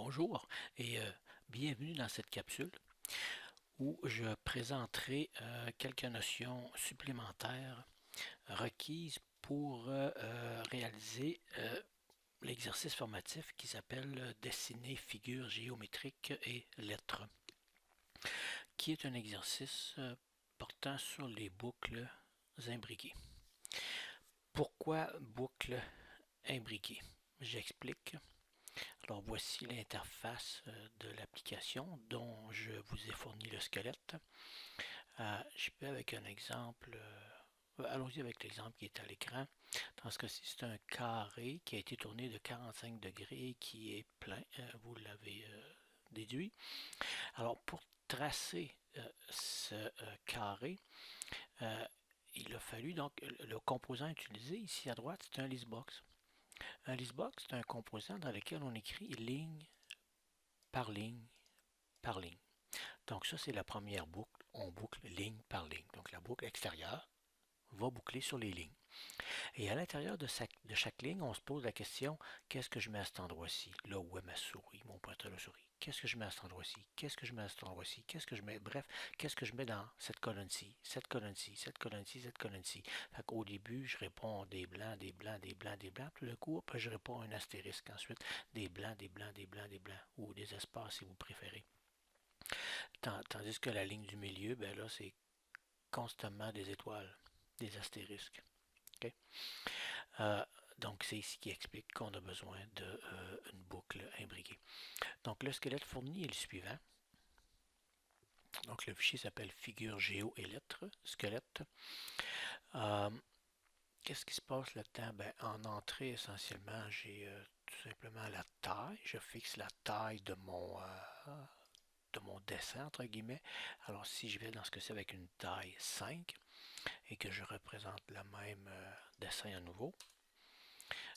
Bonjour et bienvenue dans cette capsule où je présenterai quelques notions supplémentaires requises pour réaliser l'exercice formatif qui s'appelle Dessiner figures géométriques et lettres, qui est un exercice portant sur les boucles imbriquées. Pourquoi boucles imbriquées? J'explique. Alors voici l'interface de l'application dont je vous ai fourni le squelette. Je vais avec un exemple. Allons-y avec l'exemple qui est à l'écran. Dans ce cas-ci, c'est un carré qui a été tourné de 45 degrés et qui est plein. Vous l'avez déduit. Alors pour tracer ce carré, il a fallu donc le composant utilisé ici à droite, c'est un listbox. Un listbox, c'est un composant dans lequel on écrit ligne par ligne par ligne. Donc ça, c'est la première boucle. On boucle ligne par ligne. Donc la boucle extérieure va boucler sur les lignes. Et à l'intérieur de chaque ligne, on se pose la question, qu'est-ce que je mets à cet endroit-ci? Là où est ma souris, mon pointeur de souris. Qu'est-ce que je mets à cet endroit-ci? Qu'est-ce que je mets à cet endroit-ci? Qu'est-ce que je mets? Bref, qu'est-ce que je mets dans cette colonne-ci? Cette colonne-ci, cette colonne-ci, cette colonne-ci. Fait qu'au début, je réponds des blancs, des blancs, des blancs, des blancs. Tout le coup, après, je réponds un astérisque. Ensuite, des blancs, des blancs, des blancs, des blancs. Ou des espaces si vous préférez. Tandis que la ligne du milieu, ben là, c'est constamment des étoiles, des astérisques. Okay? Euh, donc, c'est ici qui explique qu'on a besoin d'une boucle imbriquée. Donc, le squelette fourni est le suivant. Donc, le fichier s'appelle figure géo et lettres, squelette. Qu'est-ce qui se passe là-dedans? Ben, en entrée, essentiellement, j'ai tout simplement la taille. Je fixe la taille de mon dessin, entre guillemets. Alors, si je vais dans ce cas-ci avec une taille 5 et que je représente le même dessin à nouveau,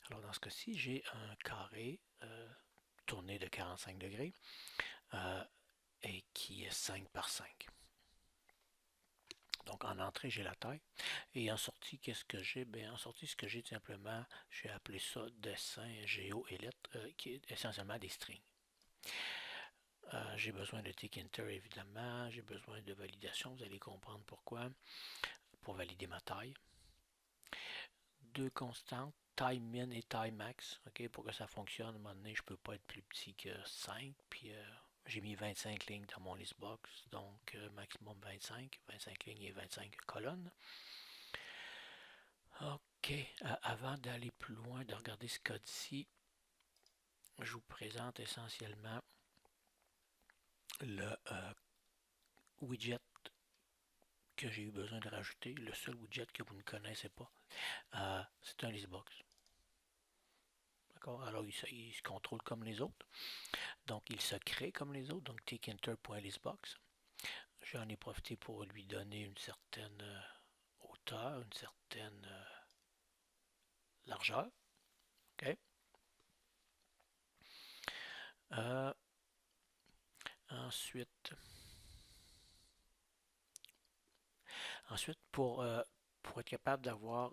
alors dans ce cas-ci, j'ai un carré tourné de 45 degrés et qui est 5 par 5. Donc en entrée, j'ai la taille. Et en sortie, qu'est-ce que j'ai? Bien, en sortie, ce que j'ai simplement, j'ai appelé ça dessin, géo et lettres, qui est essentiellement des strings. J'ai besoin de tick enter évidemment, j'ai besoin de validation, vous allez comprendre pourquoi, pour valider ma taille. Deux constantes, taille min et taille max, ok, pour que ça fonctionne. À un moment donné, je ne peux pas être plus petit que 5, puis j'ai mis 25 lignes dans mon listbox, donc maximum 25 lignes et 25 colonnes. Ok, avant d'aller plus loin, de regarder ce code-ci, je vous présente essentiellement le widget que j'ai eu besoin de rajouter, le seul widget que vous ne connaissez pas. C'est un listbox. D'accord? Alors, il se contrôle comme les autres. Donc, il se crée comme les autres. Donc, takeenter.listbox. J'en ai profité pour lui donner une certaine hauteur, une certaine largeur. OK? Ensuite, pour être capable d'avoir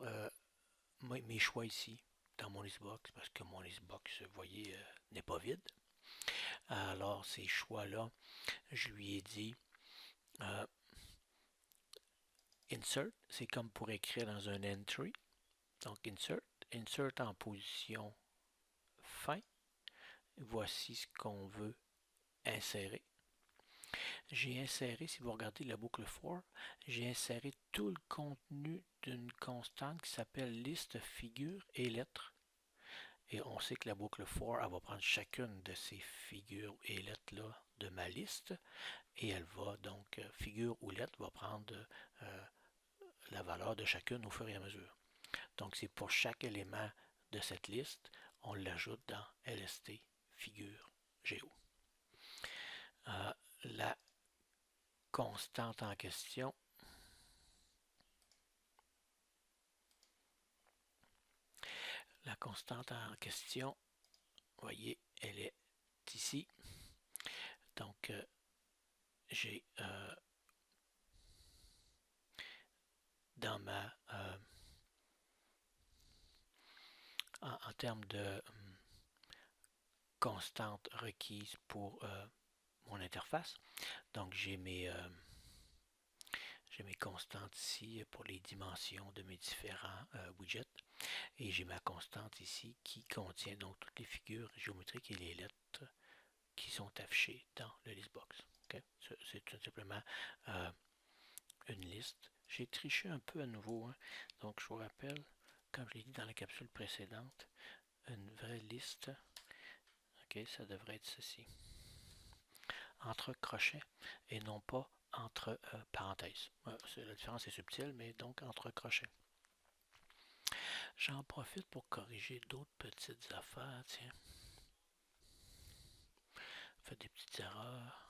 mes choix ici dans mon listbox, parce que mon listbox, vous voyez, n'est pas vide. Alors, ces choix-là, je lui ai dit insert, c'est comme pour écrire dans un entry. Donc, insert en position fin. Voici ce qu'on veut insérer. J'ai inséré, si vous regardez la boucle for, j'ai inséré tout le contenu d'une constante qui s'appelle liste figures et lettres. Et on sait que la boucle for, elle va prendre chacune de ces figures et lettres-là de ma liste. Et elle va donc, figure ou lettre, va prendre la valeur de chacune au fur et à mesure. Donc c'est pour chaque élément de cette liste, on l'ajoute dans LST figure géo. La constante en question, vous voyez, elle est ici. Donc j'ai dans ma en termes de constantes requises pour mon interface. Donc j'ai mes constantes ici pour les dimensions de mes différents widgets. Et j'ai ma constante ici qui contient donc toutes les figures géométriques et les lettres qui sont affichées dans le listbox. Okay? C'est tout simplement une liste. J'ai triché un peu à nouveau, hein. Donc je vous rappelle, comme je l'ai dit dans la capsule précédente, une vraie liste, ok, ça devrait être ceci. Entre crochets et non pas entre parenthèses. La différence est subtile, mais donc entre crochets. J'en profite pour corriger d'autres petites affaires, tiens. Faites des petites erreurs.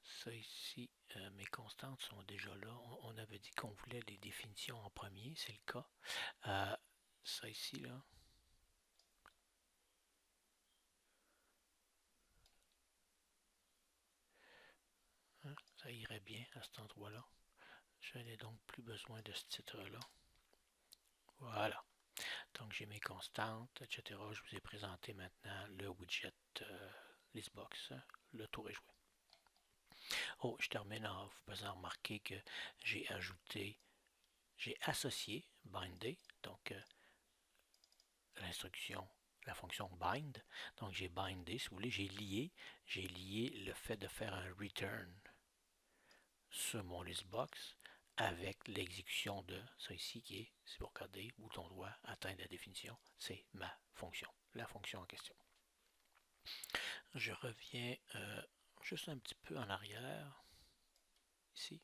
Ça ici, mes constantes sont déjà là. On avait dit qu'on voulait les définitions en premier, c'est le cas. Ça ici, là. Hein, ça irait bien à cet endroit-là. Je n'ai donc plus besoin de ce titre-là. Voilà. Donc j'ai mes constantes, etc. Je vous ai présenté maintenant le widget listbox. Le tour est joué. Oh, je termine en vous faisant remarquer que j'ai associé binder, donc l'instruction, la fonction bind. Donc j'ai bindé, si vous voulez, j'ai lié le fait de faire un return sur mon listbox avec l'exécution de ça ici qui est, si vous regardez, bouton droit, atteindre la définition, c'est ma fonction, la fonction en question. Je reviens juste un petit peu en arrière, ici,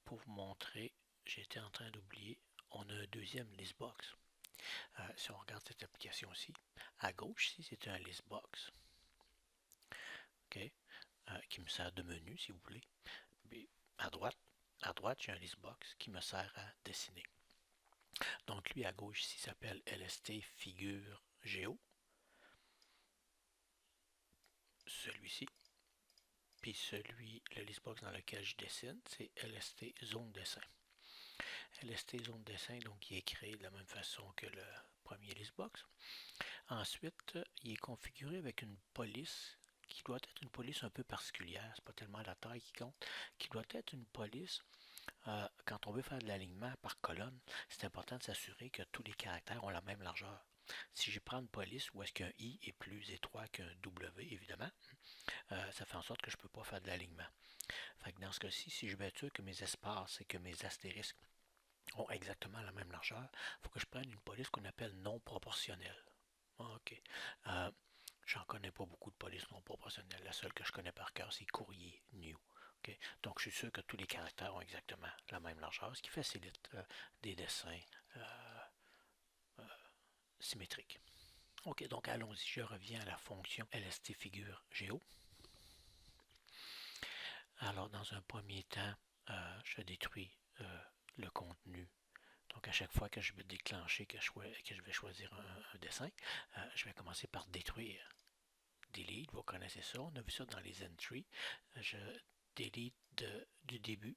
pour vous montrer, j'étais en train d'oublier, on a un deuxième listbox. Si on regarde cette application-ci, à gauche, ici, c'est un listbox, okay, qui me sert de menu, si vous voulez. Puis, à droite, j'ai un listbox qui me sert à dessiner. Donc lui à gauche ici s'appelle LST Figure Géo. Celui-ci. Puis le listbox dans lequel je dessine, c'est LST Zone Dessin. LST Zone Dessin, donc il est créé de la même façon que le premier listbox. Ensuite, il est configuré avec une police qui doit être une police un peu particulière. C'est pas tellement la taille qui compte, qui doit être une police. Quand on veut faire de l'alignement par colonne, c'est important de s'assurer que tous les caractères ont la même largeur. Si je prends une police où est-ce qu'un I est plus étroit qu'un W, évidemment, ça fait en sorte que je ne peux pas faire de l'alignement. Dans ce cas-ci, si je veux être sûr que mes espaces et que mes astérisques ont exactement la même largeur, il faut que je prenne une police qu'on appelle non proportionnelle. OK. J'en connais pas beaucoup de polices non proportionnelles. La seule que je connais par cœur, c'est courrier new. Okay? Donc, je suis sûr que tous les caractères ont exactement la même largeur, ce qui facilite des dessins symétriques. Ok, donc allons-y, je reviens à la fonction LST figure géo. Alors, dans un premier temps, je détruis le contenu. Donc, à chaque fois que je vais déclencher, que je vais choisir un dessin, je vais commencer par détruire. Delete, vous connaissez ça, on a vu ça dans les entries. Je delete du début,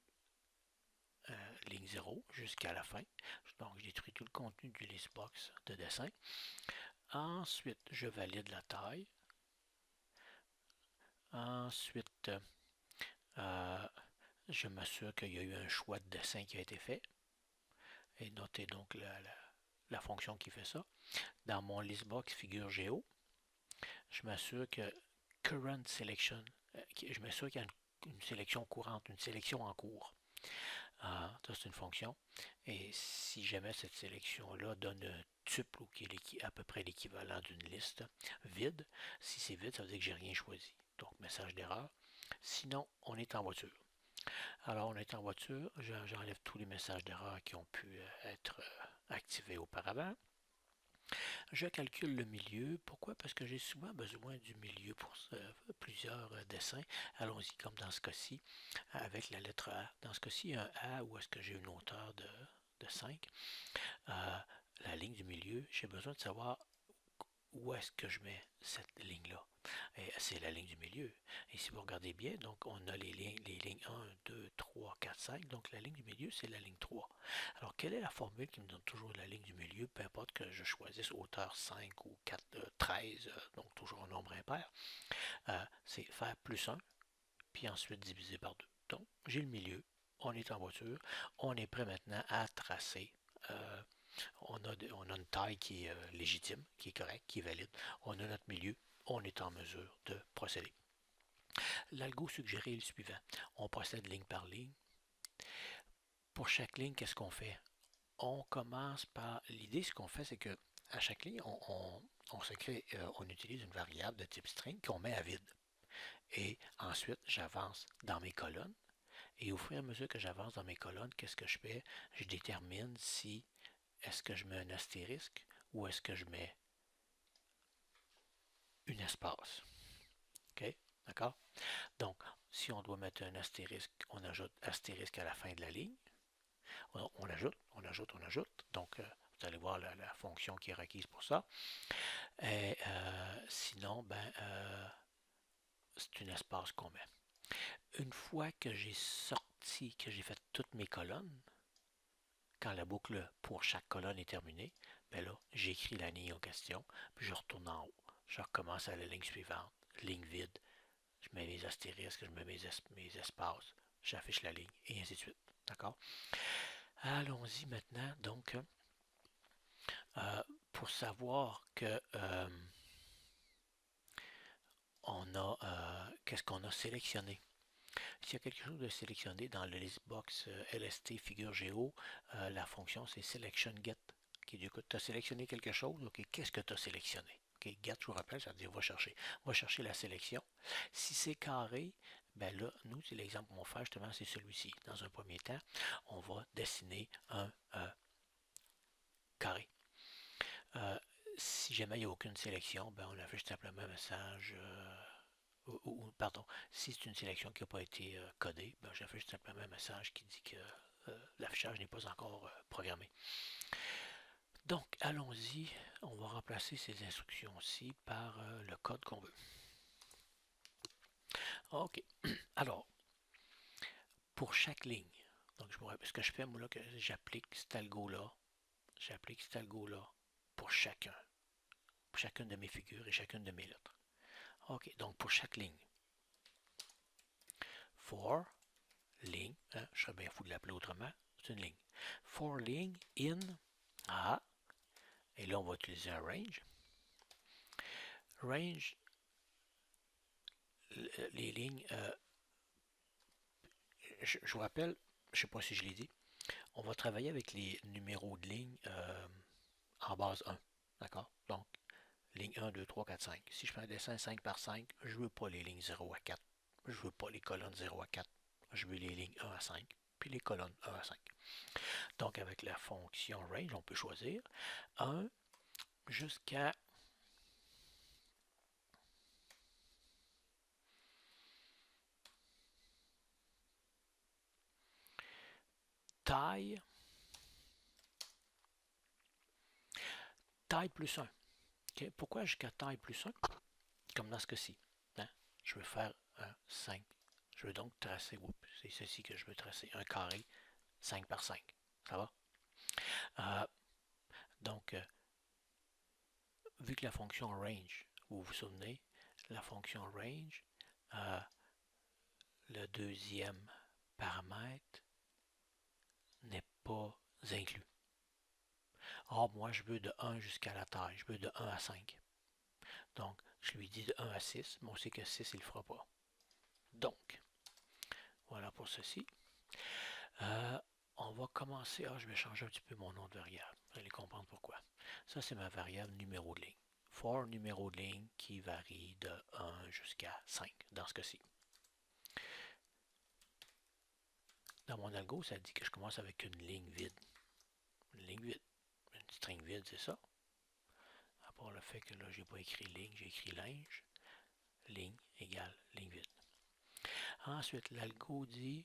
ligne 0, jusqu'à la fin. Donc, je détruis tout le contenu du listbox de dessin. Ensuite, je valide la taille. Ensuite, je m'assure qu'il y a eu un choix de dessin qui a été fait. Et notez donc la fonction qui fait ça. Dans mon listbox figure géo, je m'assure que current selection, je m'assure qu'il y a une sélection courante, une sélection en cours. Ça, c'est une fonction. Et si jamais cette sélection-là donne un tuple ou qui est à peu près l'équivalent d'une liste vide, si c'est vide, ça veut dire que j'ai rien choisi. Donc, message d'erreur. Sinon, on est en voiture. Alors, on est en voiture. J'enlève tous les messages d'erreur qui ont pu être activés auparavant. Je calcule le milieu. Pourquoi? Parce que j'ai souvent besoin du milieu pour plusieurs dessins. Allons-y comme dans ce cas-ci, avec la lettre A. Dans ce cas-ci, un A où est-ce que j'ai une hauteur de 5. La ligne du milieu, j'ai besoin de savoir où est-ce que je mets cette ligne-là? C'est la ligne du milieu. Et si vous regardez bien, donc on a les lignes 1, 2, 3, 4, 5. Donc la ligne du milieu, c'est la ligne 3. Alors, quelle est la formule qui me donne toujours la ligne du milieu, peu importe que je choisisse hauteur 5 ou 4, 13, donc toujours un nombre impair? C'est faire plus 1, puis ensuite diviser par 2. Donc, j'ai le milieu, on est en voiture, on est prêt maintenant à tracer. On a une taille qui est légitime, qui est correcte, qui est valide. On a notre milieu, on est en mesure de procéder. L'algo suggéré est le suivant. On procède ligne par ligne. Pour chaque ligne, qu'est-ce qu'on fait? On commence par... L'idée, ce qu'on fait, c'est que à chaque ligne, on utilise une variable de type string qu'on met à vide. Et ensuite, j'avance dans mes colonnes. Et au fur et à mesure que j'avance dans mes colonnes, qu'est-ce que je fais? Je détermine si est-ce que je mets un astérisque ou est-ce que je mets une espace. OK? D'accord? Donc, si on doit mettre un astérisque, on ajoute astérisque à la fin de la ligne. On ajoute, on ajoute, on ajoute. Donc, vous allez voir la fonction qui est requise pour ça. Et sinon, c'est un espace qu'on met. Une fois que j'ai sorti, que j'ai fait toutes mes colonnes, quand la boucle pour chaque colonne est terminée, là, j'écris la ligne en question, puis je retourne en haut. Je recommence à la ligne suivante, ligne vide, je mets mes astérisques, je mets mes espaces, j'affiche la ligne, et ainsi de suite. D'accord? Allons-y maintenant, donc, pour savoir que qu'est-ce qu'on a sélectionné. S'il y a quelque chose de sélectionné dans le listbox LST figure géo, la fonction c'est SelectionGet. Okay, du coup, tu as sélectionné quelque chose, ok, qu'est-ce que tu as sélectionné? Okay, get, je vous rappelle, ça veut dire va chercher. Va chercher la sélection. Si c'est carré, ben là, nous, c'est l'exemple qu'on va faire justement, c'est celui-ci. Dans un premier temps, on va dessiner un carré. Si jamais il n'y a aucune sélection, ben on affiche simplement un message. Pardon, si c'est une sélection qui n'a pas été codée, ben, j'affiche simplement un message qui dit que l'affichage n'est pas encore programmé. Donc, allons-y, on va remplacer ces instructions-ci par le code qu'on veut. OK. Alors, pour chaque ligne, donc ce que je fais, moi, là, que j'applique cet algo-là, pour chacune de mes figures et chacune de mes lettres. OK, donc pour chaque ligne, for ligne, je serais bien fou de l'appeler autrement, c'est une ligne. For ligne in A, et là on va utiliser un range. Range, les lignes, je vous rappelle, je ne sais pas si je l'ai dit, on va travailler avec les numéros de ligne en base 1. D'accord? Donc, ligne 1, 2, 3, 4, 5. Si je fais un dessin 5 par 5, je ne veux pas les lignes 0 à 4. Je ne veux pas les colonnes 0 à 4. Je veux les lignes 1 à 5, puis les colonnes 1 à 5. Donc, avec la fonction range, on peut choisir 1 jusqu'à taille plus 1. Okay. Pourquoi jusqu'à taille plus 1? Comme dans ce cas-ci. Hein? Je veux faire un 5. Je veux donc tracer, c'est ceci que je veux tracer, un carré 5 par 5. Ça va? Donc, vu que la fonction range, vous vous souvenez, la fonction range, le deuxième paramètre n'est pas inclus. Or, moi, je veux de 1 jusqu'à la taille. Je veux de 1 à 5. Donc, je lui dis de 1 à 6, mais on sait que 6, il ne le fera pas. Donc, voilà pour ceci. On va commencer. Je vais changer un petit peu mon nom de variable. Vous allez comprendre pourquoi. Ça, c'est ma variable numéro de ligne. For numéro de ligne qui varie de 1 jusqu'à 5 dans ce cas-ci. Dans mon algo, ça dit que je commence avec une ligne vide. Une ligne vide. Une string vide, c'est ça. À part le fait que là, j'ai pas écrit ligne, j'ai écrit linge. Ligne égale ligne vide. Ensuite, l'algo dit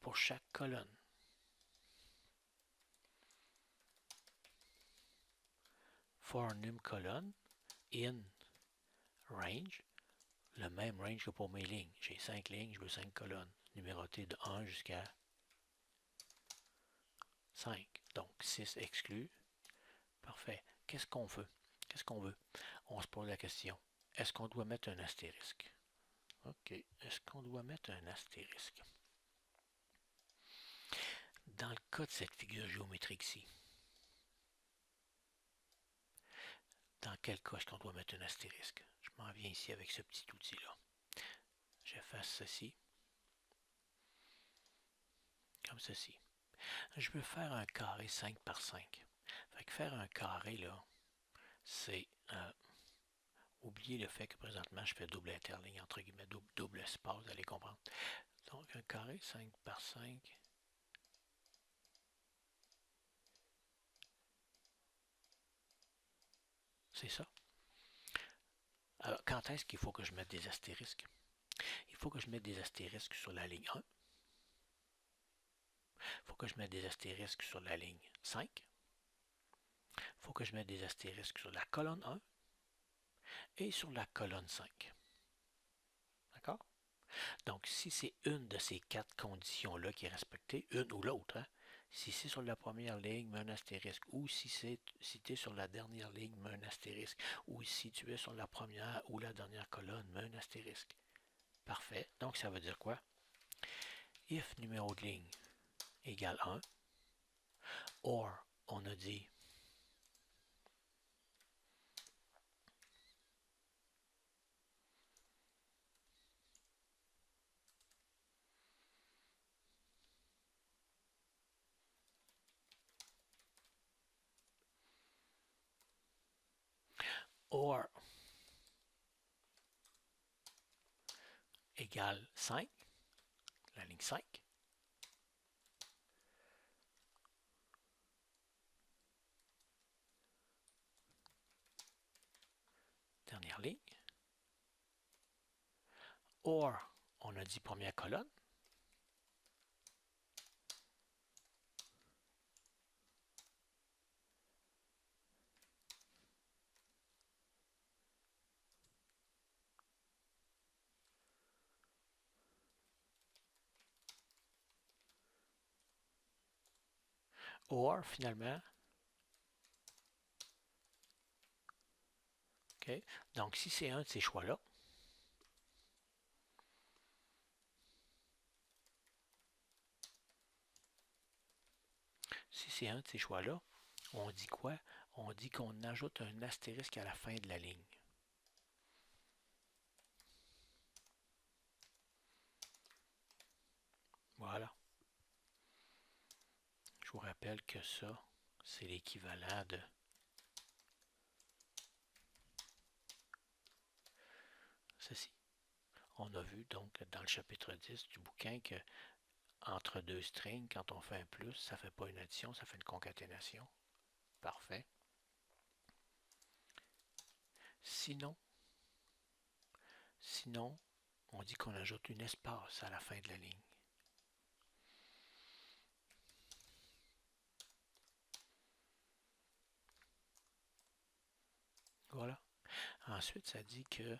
pour chaque colonne. For num colonne in range, le même range que pour mes lignes. J'ai 5 lignes, je veux 5 colonnes, numérotées de 1 jusqu'à 5. Donc 6 exclus. Parfait. Qu'est-ce qu'on veut? Qu'est-ce qu'on veut? On se pose la question. Est-ce qu'on doit mettre un astérisque? OK. Est-ce qu'on doit mettre un astérisque? Dans le cas de cette figure géométrique-ci, dans quel cas est-ce qu'on doit mettre un astérisque? Je m'en viens ici avec ce petit outil-là. J'efface ceci. Comme ceci. Je veux faire un carré 5 par 5. Fait que faire un carré, là, c'est oublier le fait que présentement, je fais double interligne, entre guillemets, double espace, vous allez comprendre. Donc, un carré 5 par 5. C'est ça. Alors, quand est-ce qu'il faut que je mette des astérisques? Il faut que je mette des astérisques sur la ligne 1. Il faut que je mette des astérisques sur la ligne 5. Il faut que je mette des astérisques sur la colonne 1 et sur la colonne 5. D'accord? Donc, si c'est une de ces 4 conditions-là qui est respectée, une ou l'autre, hein? Si c'est sur la première ligne, mets un astérisque. Ou si tu es sur la dernière ligne, mets un astérisque. Ou si tu es sur la première ou la dernière colonne, mets un astérisque. Parfait. Donc, ça veut dire quoi? If numéro de ligne égale 1, or, on a dit or égale 5, la ligne 5. Dernière ligne. Or, on a dit première colonne. Or, finalement, OK. Donc, si c'est un de ces choix-là, si c'est un de ces choix-là, on dit quoi? On dit qu'on ajoute un astérisque à la fin de la ligne. Voilà. Je vous rappelle que ça, c'est l'équivalent de ceci. On a vu donc dans le chapitre 10 du bouquin que entre deux strings, quand on fait un plus, ça ne fait pas une addition, ça fait une concaténation. Parfait. Sinon, on dit qu'on ajoute une espace à la fin de la ligne. Voilà. Ensuite, ça dit que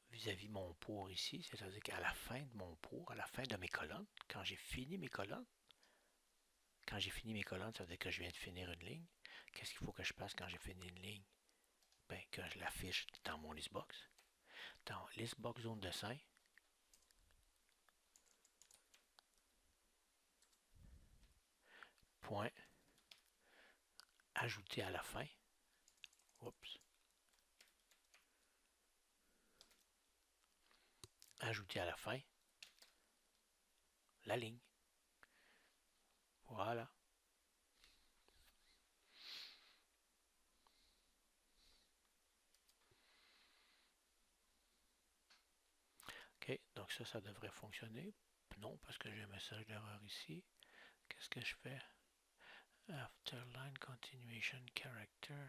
vis-à-vis mon pour ici, c'est-à-dire qu'à la fin de mon pour, à la fin de mes colonnes, quand j'ai fini mes colonnes, ça veut dire que je viens de finir une ligne. Qu'est-ce qu'il faut que je fasse quand j'ai fini une ligne? Ben, que je l'affiche dans mon listbox. Dans listbox zone de dessin, point, ajouter à la fin. Oups. Ajouter à la fin la ligne. Voilà. OK, donc ça devrait fonctionner. Non, parce que j'ai un message d'erreur ici. Qu'est-ce que je fais? After line continuation character.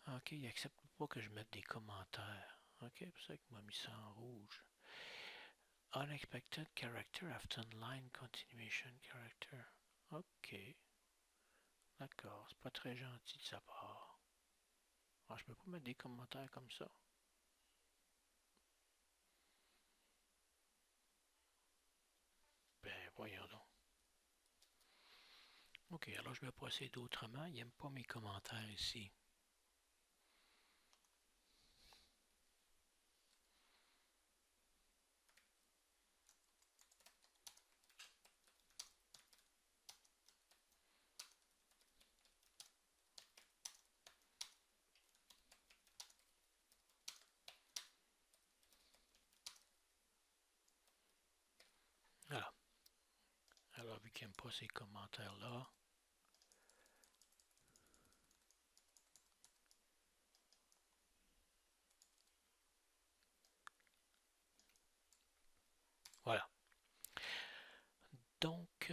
OK, il n'accepte pas que je mette des commentaires. OK, c'est pour ça qu'il m'a mis ça en rouge. Unexpected character after line continuation character. OK. D'accord, c'est pas très gentil de sa part. Ah, je peux pas mettre des commentaires comme ça. Ben, voyons donc. Ok, alors je vais procéder autrement. Il n'aime pas mes commentaires ici. Voilà. Alors, vu qu'il n'aime pas ces commentaires-là, voilà. Donc,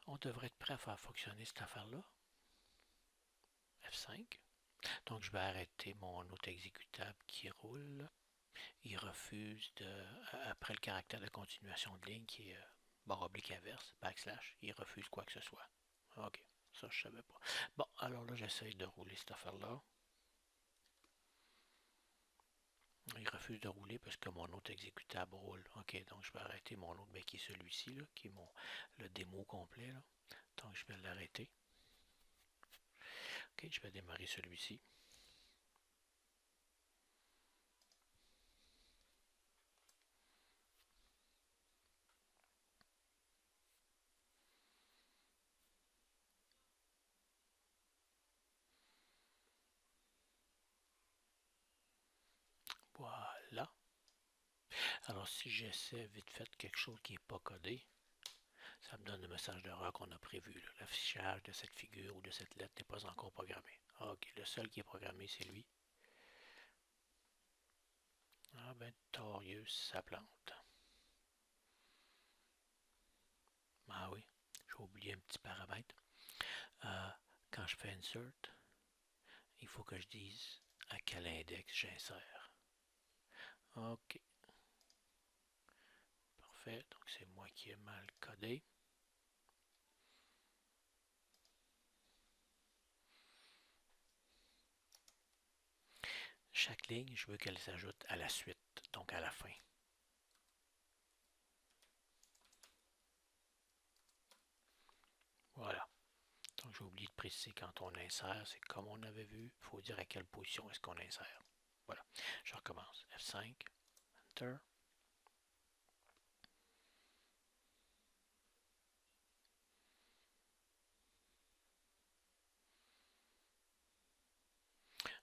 on devrait être prêt à faire fonctionner cette affaire-là. F5. Donc, je vais arrêter mon autre exécutable qui roule. Il refuse après le caractère de continuation de ligne qui est barre oblique inverse, backslash, il refuse quoi que ce soit. Ok, ça je savais pas. Bon, alors là, j'essaye de rouler cette affaire-là. Il refuse de rouler parce que mon autre exécutable roule. Ok, donc je vais arrêter mon autre, qui est celui-ci, qui est le démo complet. Là. Donc je vais l'arrêter. Ok, je vais démarrer celui-ci. Voilà. Alors si j'essaie vite fait quelque chose qui n'est pas codé, ça me donne le message d'erreur qu'on a prévu. L'affichage de cette figure ou de cette lettre n'est pas encore programmé. Ok, le seul qui est programmé, c'est lui. Ah ben, torieux, ça plante. Ah oui, j'ai oublié un petit paramètre. Quand je fais insert, il faut que je dise à quel index j'insère. Ok, parfait. Donc c'est moi qui ai mal codé. Chaque ligne, je veux qu'elle s'ajoute à la suite, donc à la fin. Voilà. Donc j'ai oublié de préciser quand on insère, c'est comme on avait vu, il faut dire à quelle position est-ce qu'on insère. Voilà. Je recommence. F5, Enter.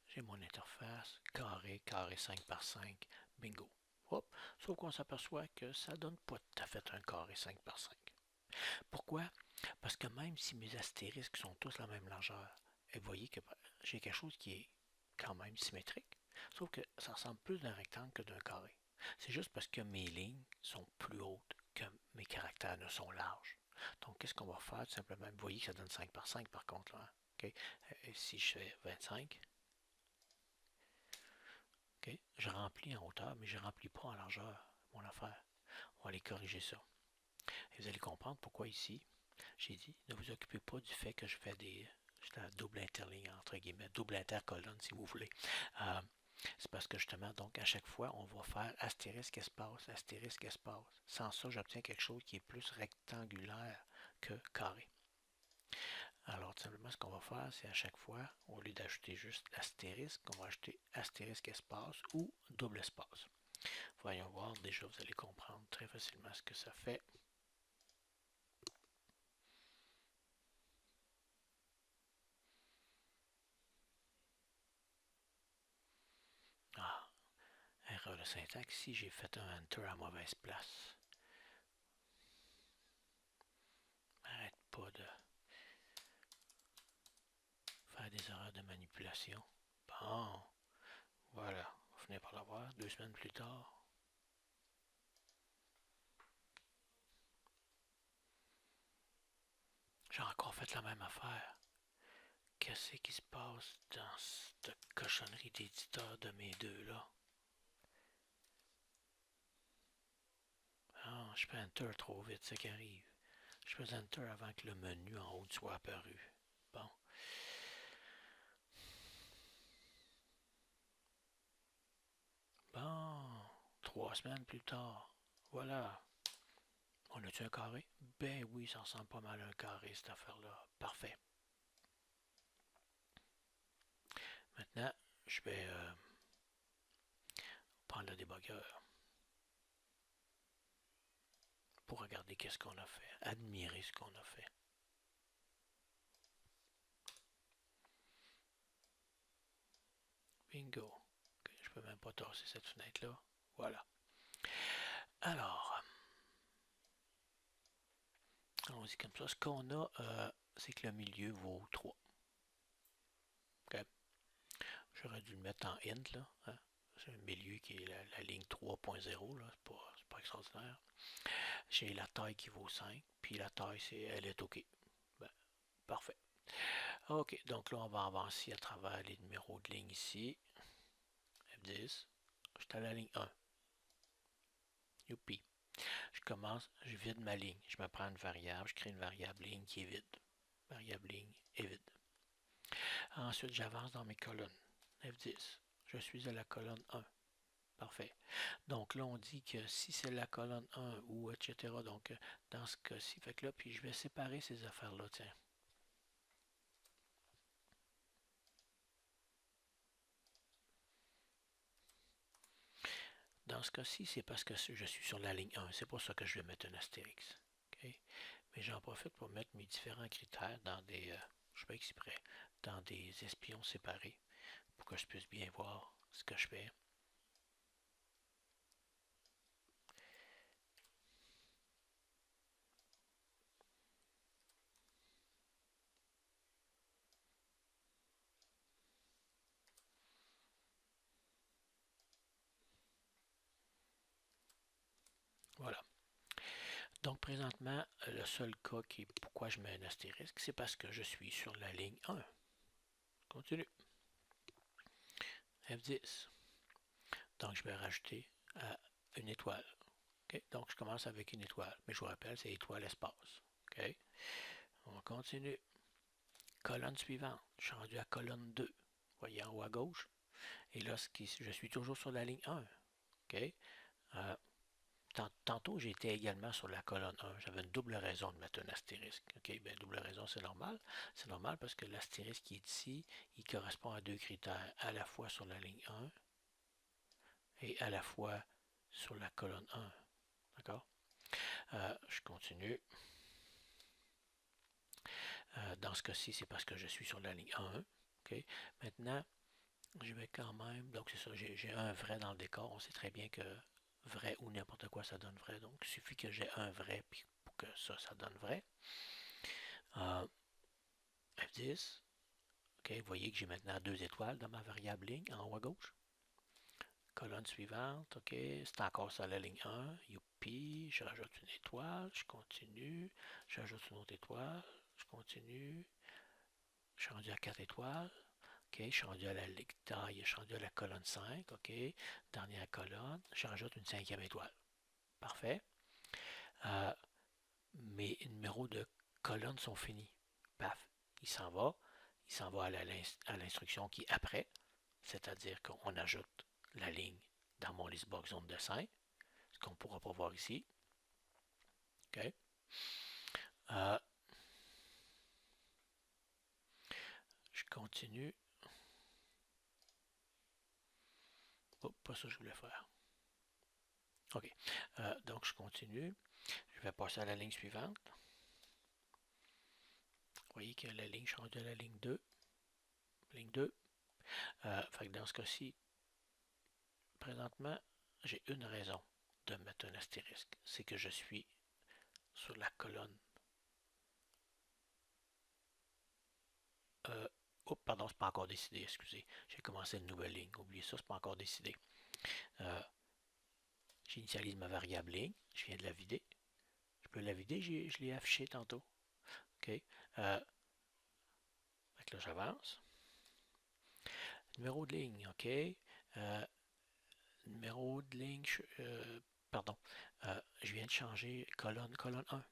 J'ai mon interface, carré, carré 5 par 5, bingo. Hop. Sauf qu'on s'aperçoit que ça donne pas tout à fait un carré 5 par 5. Pourquoi? Parce que même si mes astérisques sont tous la même largeur, et vous voyez que j'ai quelque chose qui est quand même symétrique, sauf que ça ressemble plus d'un rectangle que d'un carré. C'est juste parce que mes lignes sont plus hautes que mes caractères ne sont larges. Donc, qu'est-ce qu'on va faire? Tout simplement, vous voyez que ça donne 5 par 5 par contre. Là, okay? Et si je fais 25, okay? Je remplis en hauteur, mais je ne remplis pas en largeur mon affaire. On va aller corriger ça. Et vous allez comprendre pourquoi ici, j'ai dit, ne vous occupez pas du fait que je fais des double interligne, entre guillemets, double intercolonne si vous voulez. C'est parce que justement, donc à chaque fois, on va faire astérisque espace, astérisque espace. Sans ça, j'obtiens quelque chose qui est plus rectangulaire que carré. Alors, tout simplement, ce qu'on va faire, c'est à chaque fois, au lieu d'ajouter juste astérisque, on va ajouter astérisque espace ou double espace. Voyons voir, déjà, vous allez comprendre très facilement ce que ça fait. Ah, erreur de syntaxe, ici j'ai fait un enter à mauvaise place. Arrête pas de faire des erreurs de manipulation. Bon, voilà, on finit par l'avoir 2 semaines plus tard. J'ai encore fait la même affaire. Qu'est-ce qui se passe dans cette cochonnerie d'éditeur de mes deux là? Ah, je fais enter trop vite, c'est ce qui arrive. Je fais enter avant que le menu en haut soit apparu. Bon. 3 semaines plus tard. Voilà. On a-tu un carré? Ben oui, ça ressemble pas mal à un carré, cette affaire-là. Parfait. Maintenant, je vais prendre le débogueur pour regarder qu'est-ce qu'on a fait, admirer ce qu'on a fait. Bingo. Okay, je peux même pas tasser cette fenêtre-là. Voilà. Alors, allons-y comme ça. Ce qu'on a, c'est que le milieu vaut 3. Okay. J'aurais dû le mettre en int, là. Hein? C'est le milieu qui est la ligne 3.0, là. C'est pas extraordinaire. J'ai la taille qui vaut 5, puis la taille, elle est OK. Ben, parfait. OK, donc là, on va avancer à travers les numéros de ligne ici. F10. Je suis à la ligne 1. Youpi. Je commence, je vide ma ligne. Je me prends une variable, je crée une variable ligne qui est vide. Variable ligne est vide. Ensuite, j'avance dans mes colonnes. F10. Je suis à la colonne 1. Parfait. Donc là, on dit que si c'est la colonne 1 ou etc. Donc, dans ce cas-ci, fait que là, puis je vais séparer ces affaires-là, tiens. Dans ce cas-ci, c'est parce que je suis sur la ligne 1. C'est pour ça que je vais mettre un astérix. Okay? Mais j'en profite pour mettre mes différents critères dans des, je fais exprès, dans des espions séparés pour que je puisse bien voir ce que je fais. Voilà. Donc présentement, le seul cas qui est pourquoi je mets un astérisque, c'est parce que je suis sur la ligne 1. Continue. F10. Donc je vais rajouter une étoile. Okay? Donc je commence avec une étoile. Mais je vous rappelle, c'est étoile espace. Okay? On continue. Colonne suivante. Je suis rendu à colonne 2. Vous voyez en haut à gauche. Et là, je suis toujours sur la ligne 1. Okay? Tantôt, j'étais également sur la colonne 1. J'avais une double raison de mettre un astérisque. OK, bien, double raison, c'est normal. C'est normal parce que l'astérisque qui est ici, il correspond à deux critères, à la fois sur la ligne 1 et à la fois sur la colonne 1. D'accord? Je continue. Dans ce cas-ci, c'est parce que je suis sur la ligne 1. OK? Maintenant, je vais quand même... Donc, c'est ça, j'ai un vrai dans le décor. On sait très bien que vrai ou n'importe quoi, ça donne vrai. Donc, il suffit que j'ai un vrai pour que ça donne vrai. F10. OK, vous voyez que j'ai maintenant deux étoiles dans ma variable ligne en haut à gauche. Colonne suivante, OK, c'est encore ça la ligne 1. Youpi, je rajoute une étoile, je continue, j'ajoute une autre étoile, je continue. Je suis rendu à 4 étoiles. OK, je suis rendu à la ligne taille, je suis rendu à la colonne 5. OK, dernière colonne, je rajoute une cinquième étoile. Parfait. Mes numéros de colonnes sont finis. Paf, il s'en va. Il s'en va à l'instruction qui est après, c'est-à-dire qu'on ajoute la ligne dans mon listbox zone de 5, ce qu'on ne pourra pas voir ici. OK. Je continue. Oh, pas ça que je voulais faire. OK. Donc, je continue. Je vais passer à la ligne suivante. Vous voyez que la ligne change de la ligne 2. Ligne 2. Fait que dans ce cas-ci, présentement, j'ai une raison de mettre un astérisque. C'est que je suis sur la colonne. Oh, pardon, c'est pas encore décidé, excusez. J'ai commencé une nouvelle ligne. Oubliez ça, c'est pas encore décidé. J'initialise ma variable ligne. Je viens de la vider. Je peux la vider, je l'ai affiché tantôt. OK. Fait que là, j'avance. Numéro de ligne, OK. Numéro de ligne, pardon. Je viens de changer colonne 1.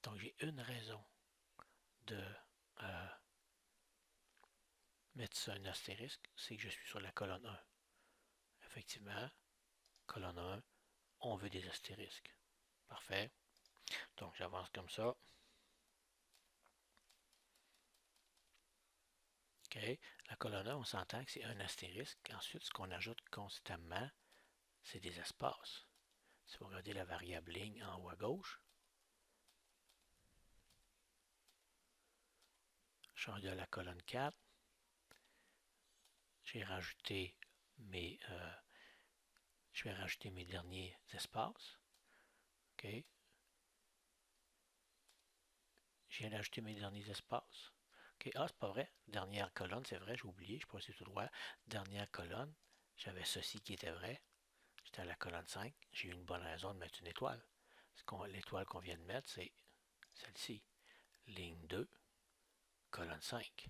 Donc, j'ai une raison de mettre ça un astérisque, c'est que je suis sur la colonne 1. Effectivement, colonne 1, on veut des astérisques. Parfait. Donc j'avance comme ça. OK. La colonne 1, on s'entend que c'est un astérisque. Ensuite, ce qu'on ajoute constamment, c'est des espaces. Si vous regardez la variable ligne en haut à gauche, je change de la colonne 4. J'ai rajouté je vais rajouter mes derniers espaces. OK. Je viens d'ajouter mes derniers espaces. OK. Ah, c'est pas vrai. Dernière colonne, c'est vrai, j'ai oublié, je passais tout droit. Dernière colonne, j'avais ceci qui était vrai. J'étais à la colonne 5. J'ai eu une bonne raison de mettre une étoile. L'étoile qu'on vient de mettre, c'est celle-ci. Ligne 2, colonne 5.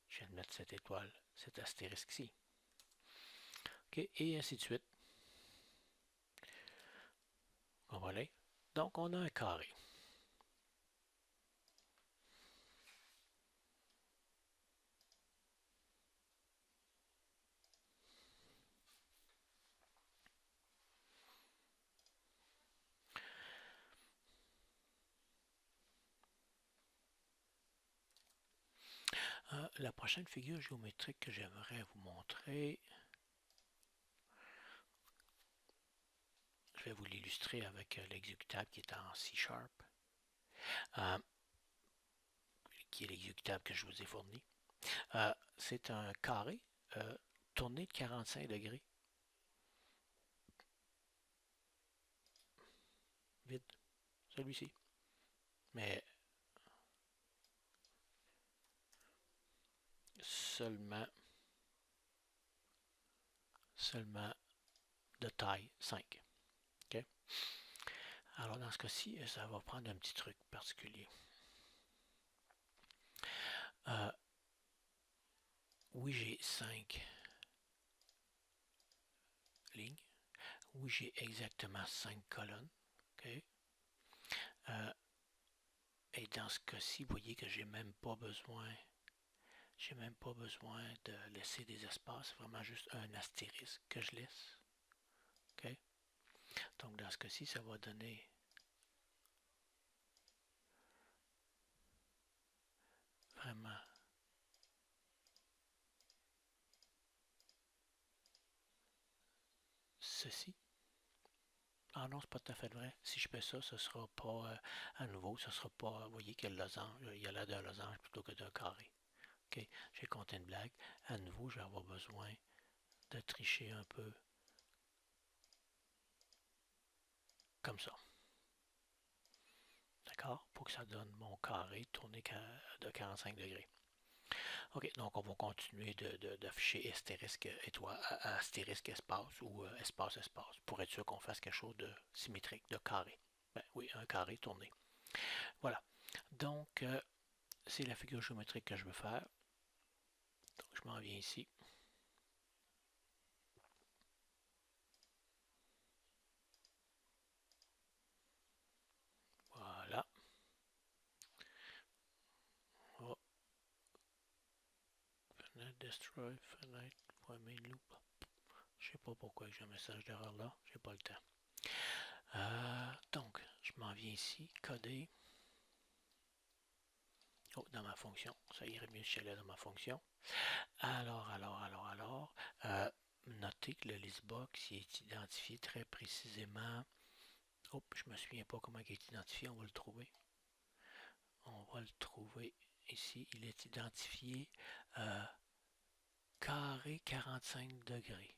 Je viens de mettre cette étoile, cet astérisque-ci. OK, et ainsi de suite. On va aller. Donc, on a un carré. La prochaine figure géométrique que j'aimerais vous montrer, je vais vous l'illustrer avec l'exécutable qui est en C#, qui est l'exécutable que je vous ai fourni. C'est un carré tourné de 45 degrés. Vide. Celui-ci. Mais seulement de taille 5. OK? Alors dans ce cas-ci, ça va prendre un petit truc particulier. Oui, j'ai 5 lignes. Oui, j'ai exactement 5 colonnes. OK? Et dans ce cas-ci, vous voyez que j'ai même pas besoin de laisser des espaces. C'est vraiment juste un astérisque que je laisse. OK? Donc dans ce cas-ci, ça va donner vraiment ceci. Ah non, c'est pas tout à fait vrai. Si je fais ça, ce sera pas à nouveau, ce sera pas. Vous voyez qu'il y a le losange, il y a l'air d'un losange plutôt que d'un carré. OK, j'ai compté une blague. À nouveau, je vais avoir besoin de tricher un peu comme ça. D'accord? Pour que ça donne mon carré tourné de 45 degrés. OK, donc on va continuer d'afficher astérisque étoile, astérisque espace ou espace espace pour être sûr qu'on fasse quelque chose de symétrique, de carré. Ben oui, un carré tourné. Voilà. Donc, c'est la figure géométrique que je veux faire. Donc, je m'en viens ici. Voilà. Oh. Fenêtre, destroy, fenêtre, point main loop. Je sais pas pourquoi j'ai un message d'erreur là. J'ai pas le temps. Donc, je m'en viens ici, coder. Oh, dans ma fonction. Ça irait mieux si j'allais dans ma fonction. Alors. Notez que le listbox est identifié très précisément. Oh, je me souviens pas comment il est identifié. On va le trouver. On va le trouver ici. Il est identifié carré 45 degrés.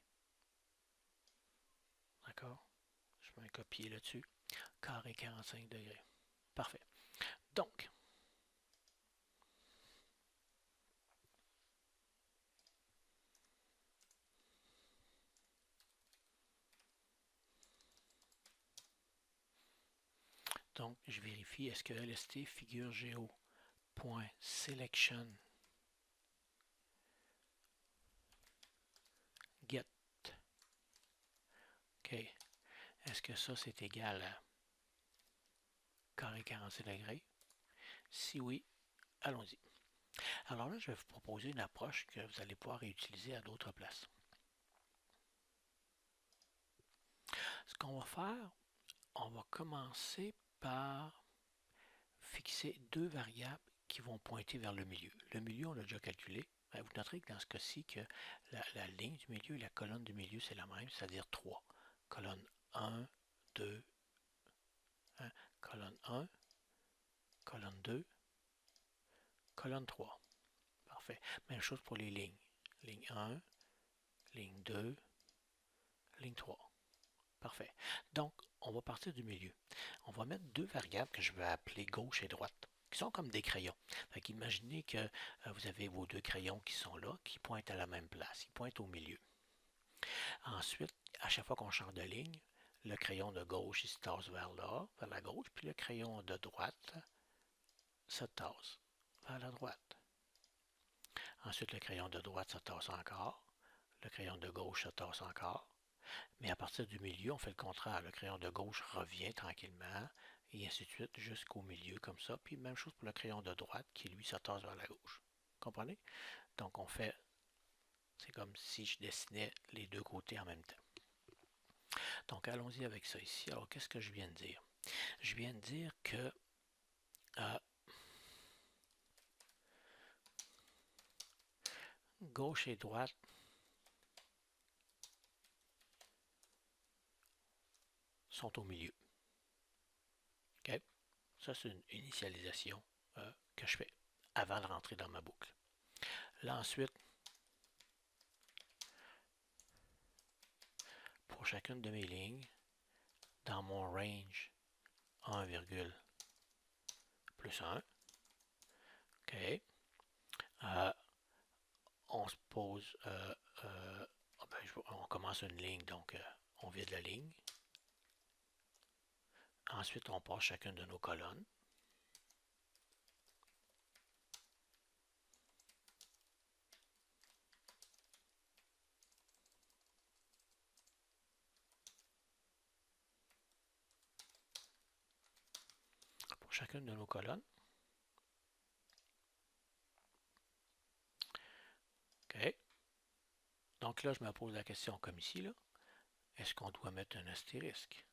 D'accord? Je mets un copier là-dessus. Carré 45 degrés. Parfait. Donc, je vérifie est-ce que LST figure géo .selection get. OK. Est-ce que ça c'est égal à carré 45 degrés? Si oui, allons-y. Alors là, je vais vous proposer une approche que vous allez pouvoir réutiliser à d'autres places. Ce qu'on va faire, on va commencer par fixer deux variables qui vont pointer vers le milieu. Le milieu, on l'a déjà calculé. Vous noterez que dans ce cas-ci, que la ligne du milieu et la colonne du milieu, c'est la même, c'est-à-dire 3. Colonne 1, 2, 1, colonne 1, colonne 2, colonne 3. Parfait. Même chose pour les lignes. Ligne 1, ligne 2, ligne 3. Parfait. Donc, on va partir du milieu. On va mettre deux variables que je vais appeler gauche et droite, qui sont comme des crayons. Fait qu'imaginez que vous avez vos deux crayons qui sont là, qui pointent à la même place. Ils pointent au milieu. Ensuite, à chaque fois qu'on change de ligne, le crayon de gauche il se tasse vers là, vers la gauche, puis le crayon de droite se tasse vers la droite. Ensuite, le crayon de droite se tasse encore, le crayon de gauche se tasse encore, mais à partir du milieu, on fait le contraire. Le crayon de gauche revient tranquillement, et ainsi de suite, jusqu'au milieu, comme ça. Puis même chose pour le crayon de droite, qui lui se tasse vers la gauche. Comprenez? Donc on fait, c'est comme si je dessinais les deux côtés en même temps. Donc allons-y avec ça ici. Alors qu'est-ce que je viens de dire? Je viens de dire que gauche et droite sont au milieu. OK? Ça, c'est une initialisation que je fais avant de rentrer dans ma boucle. Là, ensuite, pour chacune de mes lignes, dans mon range 1, plus 1, OK, on se pose, on commence une ligne, donc on vide la ligne. Ensuite, on passe chacune de nos colonnes. Pour chacune de nos colonnes. OK. Donc là, je me pose la question comme ici, là. Est-ce qu'on doit mettre un astérisque?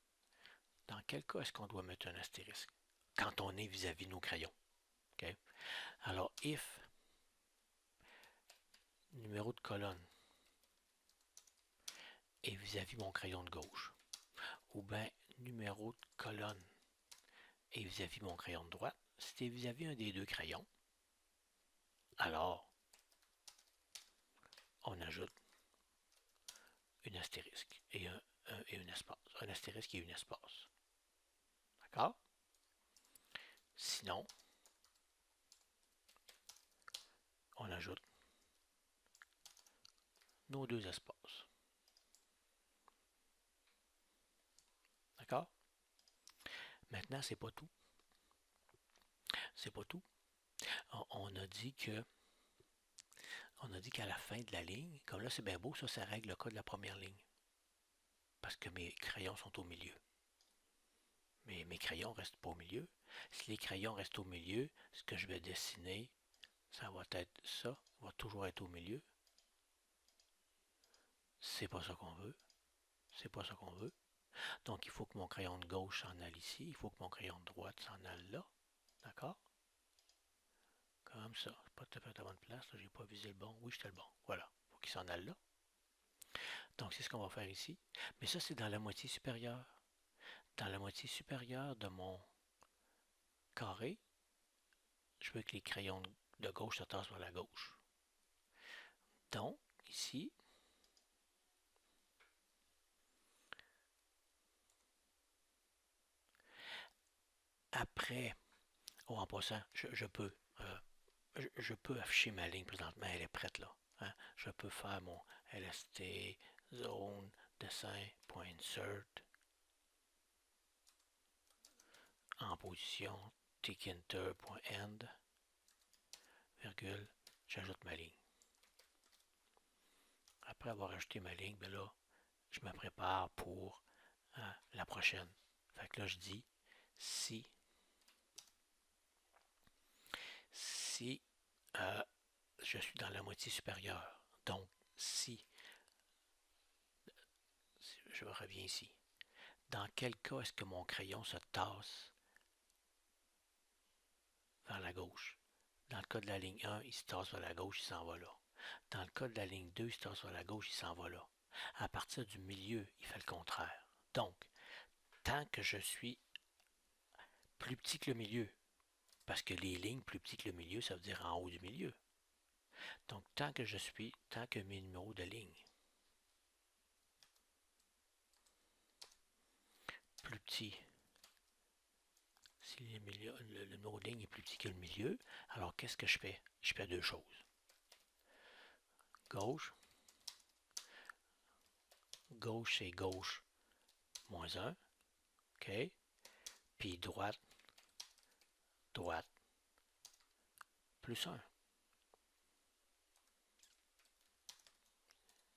Dans quel cas est-ce qu'on doit mettre un astérisque? Quand on est vis-à-vis nos crayons. OK? Alors, if numéro de colonne est vis-à-vis mon crayon de gauche, ou bien numéro de colonne est vis-à-vis mon crayon de droite, si c'est vis-à-vis un des deux crayons, alors on ajoute une astérisque et un espace. Un astérisque et une espace. D'accord? Sinon, on ajoute nos deux espaces. D'accord? Maintenant, c'est pas tout. C'est pas tout. On a dit qu'à la fin de la ligne, comme là c'est bien beau, ça règle le cas de la première ligne. Parce que mes crayons sont au milieu. Mais mes crayons ne restent pas au milieu. Si les crayons restent au milieu, ce que je vais dessiner, ça va être ça, va toujours être au milieu. C'est pas ça qu'on veut. C'est pas ça qu'on veut. Donc il faut que mon crayon de gauche s'en aille ici, il faut que mon crayon de droite s'en aille là. D'accord? Comme ça. Pas tout à fait à la bonne place, j'ai pas visé le bon. Oui, j'étais le bon. Voilà. Il faut qu'il s'en aille là. Donc c'est ce qu'on va faire ici. Mais ça, c'est dans la moitié supérieure. Dans la moitié supérieure de mon carré, je veux que les crayons de gauche se tassent vers la gauche. Donc, ici, après, en passant, je peux afficher ma ligne présentement, elle est prête là. Hein? Je peux faire mon LST, zone, dessin.insert, en position, tickinter.end, virgule, j'ajoute ma ligne. Après avoir ajouté ma ligne, ben là, je me prépare pour la prochaine. Fait que là, je dis si je suis dans la moitié supérieure, donc si je reviens ici, dans quel cas est-ce que mon crayon se tasse vers la gauche? Dans le cas de la ligne 1, il se tasse vers la gauche, il s'en va là. Dans le cas de la ligne 2, il se tasse vers la gauche, il s'en va là. À partir du milieu, il fait le contraire. Donc, tant que je suis plus petit que le milieu, parce que les lignes plus petites que le milieu, ça veut dire en haut du milieu. Donc, tant que mes numéros de ligne plus petits, si le numéro de ligne est plus petit que le milieu, alors qu'est-ce que je fais? Je fais deux choses. Gauche, gauche c'est gauche moins 1, ok? Puis droite, droite plus 1.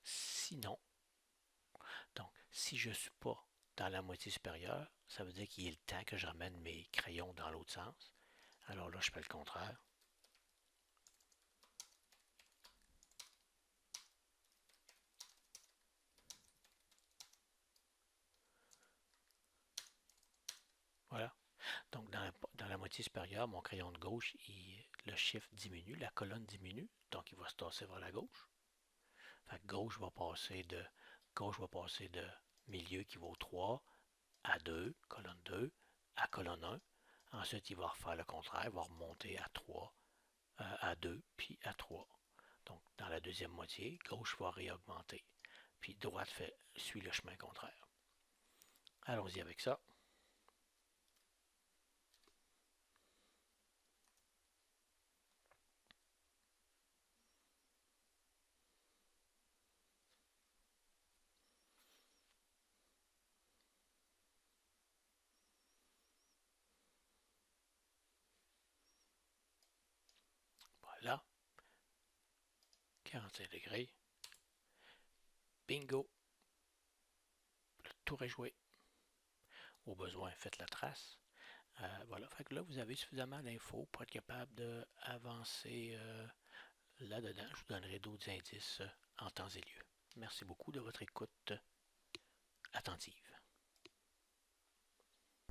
Sinon, donc si je ne suis pas dans la moitié supérieure, ça veut dire qu'il est le temps que je ramène mes crayons dans l'autre sens. Alors là, je fais le contraire. Voilà. Donc, dans la moitié supérieure, mon crayon de gauche, le chiffre diminue, la colonne diminue, donc il va se tasser vers la gauche. Fait que gauche va passer de milieu qui vaut 3 à 2, colonne 2, à colonne 1. Ensuite, il va refaire le contraire, il va remonter à 3, à 2, puis à 3. Donc, dans la deuxième moitié, gauche va réaugmenter, puis droite suit le chemin contraire. Allons-y avec ça. Voilà, 45 degrés. Bingo, le tour est joué. Au besoin, faites la trace. Voilà, fait que là, vous avez suffisamment d'infos pour être capable d'avancer là-dedans. Je vous donnerai d'autres indices en temps et lieu. Merci beaucoup de votre écoute attentive.